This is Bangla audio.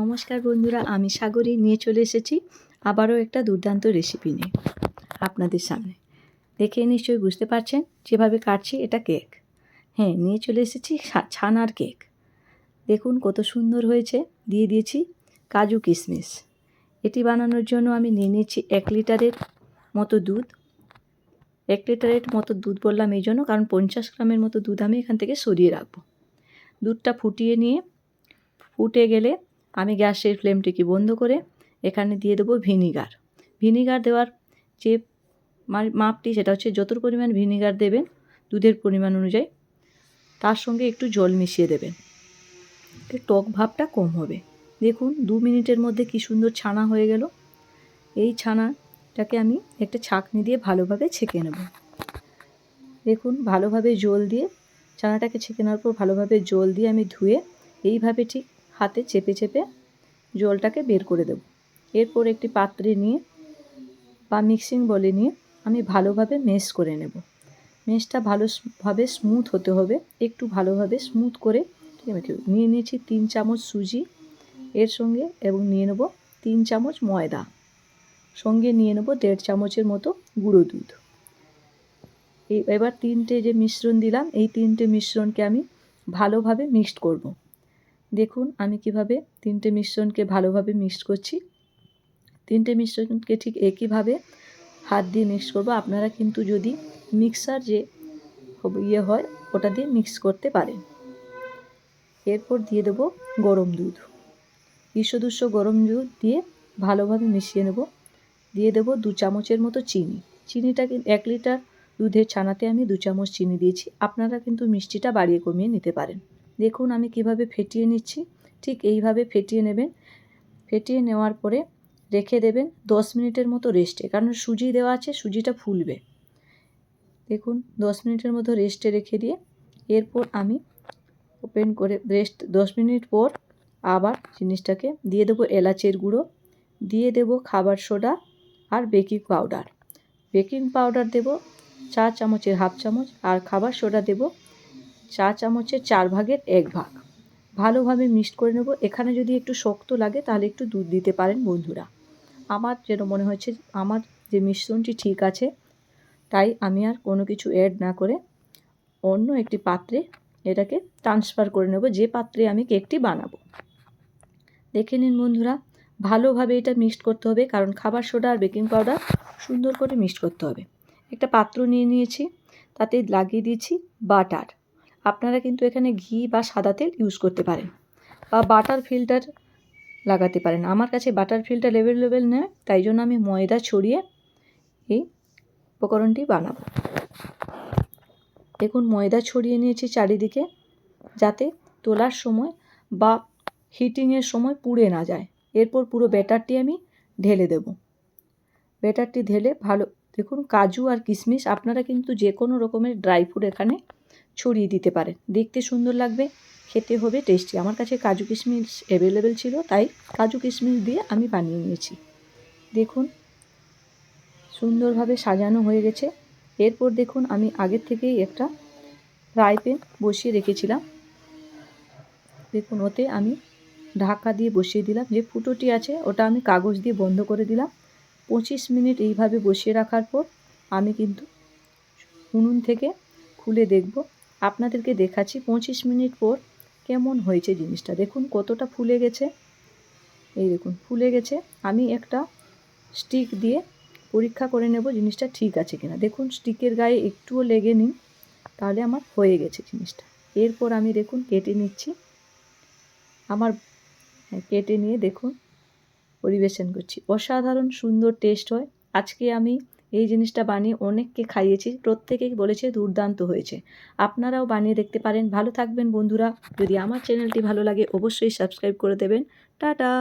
নমস্কার বন্ধুরা, আমি সাগরী নিয়ে চলে এসেছি আবারও একটা দুর্দান্ত রেসিপি নিয়ে আপনাদের সামনে। দেখে নিশ্চয়ই বুঝতে পারছেন যেভাবে কাটছি, এটা কেক। হ্যাঁ, নিয়ে চলে এসেছি ছানার কেক। দেখুন কত সুন্দর হয়েছে। দিয়ে দিয়েছি কাজু কিশমিশ। এটি বানানোর জন্য আমি নিয়ে নিয়েছি 1 লিটারের মতো দুধ। 1 লিটারের মতো দুধ বললাম এই জন্য, কারণ 50 গ্রামের মতো দুধ আমি এখান থেকে সরিয়ে রাখবো। দুধটা ফুটিয়ে নিয়ে ফুটে গেলে আমি গ্যাসের ফ্লেমটিকে বন্ধ করে এখানে দিয়ে দেবো ভিনিগার। ভিনিগার দেওয়ার যে মাপটি, সেটা হচ্ছে যতটুকু পরিমাণ ভিনিগার দেবেন দুধের পরিমাণ অনুযায়ী, তার সঙ্গে একটু জল মিশিয়ে দেবেন। টক ভাবটা কম হবে। দেখুন 2 মিনিটের মধ্যে কি সুন্দর ছানা হয়ে গেল। এই ছানাটাকে আমি একটা ছাঁকনি দিয়ে ভালোভাবে ছেঁকে নেব। দেখুন ভালোভাবে জল দিয়ে ছানাটাকে ছেঁকে নেওয়ার পর ভালোভাবে জল দিয়ে আমি ধুয়ে এইভাবে ঠিক হাতে চেপে চেপে জলটাকে বের করে দেব। এরপর একটি পাত্রে নিয়ে বা মিক্সিং বলে নিয়ে আমি ভালোভাবে মেশ করে নেব। মেশটা ভালোভাবে স্মুথ হতে হবে। একটু ভালোভাবে স্মুথ করে নিয়ে নিয়েছি 3 চামচ সুজি এর সঙ্গে, এবং নিয়ে নেব 3 চামচ ময়দা, সঙ্গে নিয়ে নেব 1.5 চামচের মতো গুঁড়ো দুধ। এবার 3টে যে মিশ্রণ দিলাম, এই 3টে মিশ্রণকে আমি ভালোভাবে মিক্সড করব। দেখুন আমি কিভাবে 3টে মিশ্রণকে ভালোভাবে মিক্সড করছি। 3টে মিশ্রণকে ঠিক একইভাবে হাত দিয়ে মিক্স করব। আপনারা কিন্তু যদি মিক্সার যে হয় ওটা দিয়ে মিক্স করতে পারেন। এরপর দিয়ে দেব গরম দুধ। 200 গরম দুধ দিয়ে ভালোভাবে মিশিয়ে নেব। দিয়ে দেব 2 চামচের মতো চিনি। চিনিটাকে 1 লিটার দুধের ছানাতে আমি 2 চামচ চিনি দিয়েছি। আপনারা কিন্তু মিষ্টিটা বাড়িয়ে কমিয়ে নিতে পারেন। দেখুন আমি কিভাবে ফেটিয়ে নিচ্ছি। ঠিক এইভাবে ফেটিয়ে নেবেন। ফেটিয়ে নেওয়ার পরে রেখে দেবেন 10 মিনিটের মতো রেস্টে, কারণ সুজি দেওয়া আছে, সুজিটা ফুলবে। দেখুন 10 মিনিটের মতো রেস্টে রেখে দিয়ে এরপর আমি ওপেন করে 10 মিনিট পর আবার জিনিসটাকে দিয়ে দেবো এলাচের গুঁড়ো, দিয়ে দেবো খাবার সোডা আর বেকিং পাউডার। বেকিং পাউডার দেব 4 চামচের হাফ চামচ, আর খাবার সোডা দেব 4 চামচের 4 ভাগের 1 ভাগ। ভালোভাবে মিক্সড করে নেব। এখানে যদি একটু শক্ত লাগে তাহলে একটু দুধ দিতে পারেন বন্ধুরা। আমার যেন মনে হচ্ছে আমার যে মিশ্রণটি ঠিক আছে, তাই আমি আর কোনো কিছু অ্যাড না করে অন্য একটি পাত্রে এটাকে ট্রান্সফার করে নেব, যে পাত্রে আমি কেকটি বানাবো। দেখে নিন বন্ধুরা, ভালোভাবে এটা মিক্সড করতে হবে, কারণ খাবার সোডা আর বেকিং পাউডার সুন্দর করে মিক্সড করতে হবে। একটা পাত্র নিয়ে নিয়েছি, তাতে লাগিয়ে দিয়েছি বাটার। আপনারা কিন্তু এখানে ঘি বা সাদা তেল ইউজ করতে পারেন, বা বাটার ফিল্টার লাগাতে পারেন। আমার কাছে বাটার ফিল্টার অ্যাভেলেবেল নয়, তাই জন্য আমি ময়দা ছড়িয়ে এই উপকরণটি বানাবো। দেখুন ময়দা ছড়িয়ে নিয়েছি চারিদিকে, যাতে তোলার সময় বা হিটিংয়ের সময় পুড়ে না যায়। এরপর পুরো ব্যাটারটি আমি ঢেলে দেব। ব্যাটারটি ঢেলে ভালো, দেখুন কাজু আর কিশমিশ, আপনারা কিন্তু যে কোনো রকমের ড্রাই ফ্রুট এখানে ছড়িয়ে দিতে পারেন। দেখতে সুন্দর লাগবে, খেতে হবে টেস্টি। আমার কাছে কাজু কিশমিশ অ্যাভেলেবেল ছিল, তাই কাজু কিশমিশ দিয়ে আমি বানিয়ে নিয়েছি। দেখুন সুন্দরভাবে সাজানো হয়ে গেছে। এরপর দেখুন আমি আগের থেকেই একটা ফ্রাই প্যান বসিয়ে রেখেছিলাম। দেখুন ওতে আমি ঢাকা দিয়ে বসিয়ে দিলাম। যে ফুটোটি আছে ওটা আমি কাগজ দিয়ে বন্ধ করে দিলাম। 25 মিনিট এইভাবে বসিয়ে রাখার পর আমি কিন্তু উনুন থেকে খুলে দেখব। আপনাদেরকে দেখাচ্ছি 25 মিনিট পর কেমন হয়েছে জিনিসটা। দেখুন কতটা ফুলে গেছে। এই দেখুন ফুলে গেছে। আমি একটা স্টিক দিয়ে পরীক্ষা করে নেব জিনিসটা ঠিক আছে কিনা। দেখুন স্টিকের গায়ে একটুও লেগে নেই, তাহলে আমার হয়ে গেছে জিনিসটা। এরপর আমি দেখুন কেটে নিচ্ছি। কেটে নিয়ে দেখুন পরিবেশন করছি। অসাধারণ সুন্দর টেস্ট হয়। আজকে আমি এই জিনিসটা বানিয়ে অনেককে খাইয়েছি, প্রত্যেকেই বলেছে দুর্দান্ত হয়েছে। আপনারাও বানিয়ে দেখতে পারেন। ভালো থাকবেন বন্ধুরা। যদি আমার চ্যানেলটি ভালো লাগে অবশ্যই সাবস্ক্রাইব করে দেবেন। টাটা।